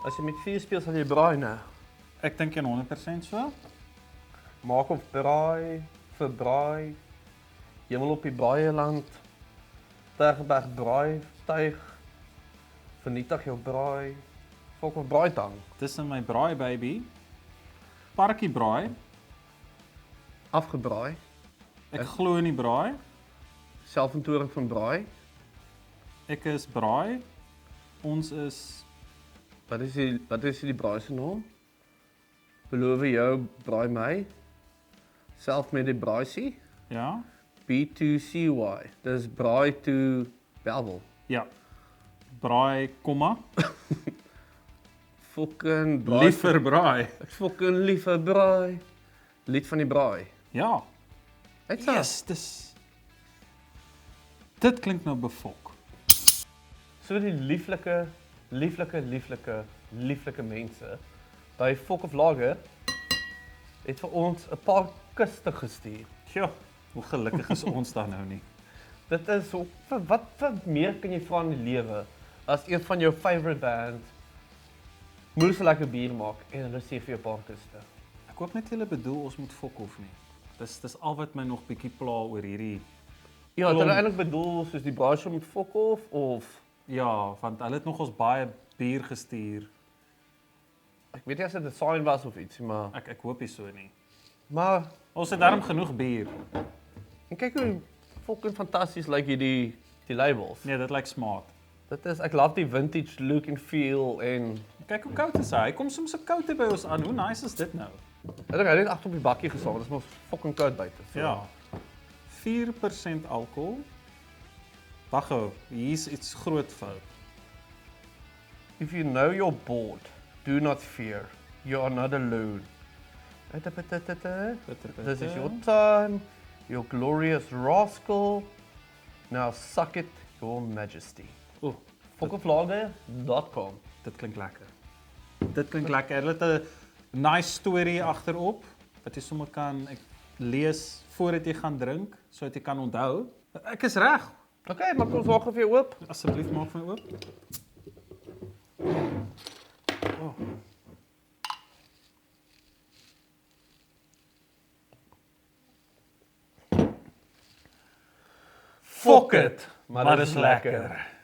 As jy met vuur speel, sal jy braai, né? Ek dink 100% so. Maak of braai, verbraai, hemel op die braailand, Tygerberg braai, tuig, vernietig jou braai, fok of braaitang, Dis in my braai baby. Parkie braai. afgebraai, Ek glo in die braai. selfintoring van braai. Ek is braai. Ons is Wat is die braai se naam? Beloof jou braai my. Self met die braaisy. ja. B2CY. Dis braai to Bellville. Ja. Braai, komma. Fucking braai. Liever braai. Ek fucking liever braai. Lied van die braai. Ja. Uit's yes. Yes, dit klink nou befok. So die lieflike mense, daai Fok of Lager het vir ons 'n paar kuste gestuur. Ja, hoe gelukkig is ons dan nou nie. Dit is so, wat meer kan jy vra in die lewe as een van jou favorite bands moet so lekker bier maak en hulle sê vir jou 'n paar kuste. Ek hoop net julle bedoel ons moet fok of nie. Dis al wat my nog bietjie pla oor hierdie. Ja, het hulle eintlik bedoel soos die braaisel moet fok of Ja, want hulle het nog ons baie bier gestuur. ek weet nie as dit 'n sign was of iets, maar Ek hoop nie so nie. ons het darm genoeg bier. En kyk hoe fucking fantasties lyk hierdie die labels. Nee, dit lyk smart. Dit is ek love die vintage look and feel en Kyk hoe koud is hy. Hy kom soms 'n koute by ons aan. Hoe nice is dit nou? ek dink hy het net agter op die bakkie gesaam. Dit is mos fucking koud buite. So. Ja. 4% alkohol. Wag gou, hier's iets groot fout. If you know you're bored, do not fear. You are not alone. This is your time, your glorious rascal. Now suck it, your majesty. Oeh, Fokoflager.com. dit klink lekker. Dit klink lekker. Hulle het 'n nice storie agterop wat jy sommer kan lees voordat jy gaan drink, sodat jy kan onthou. Ek is reg. Okay, maak ons maak vir jou oop. Asseblief maak my oop. Oh. Fok it, maar dis lekker.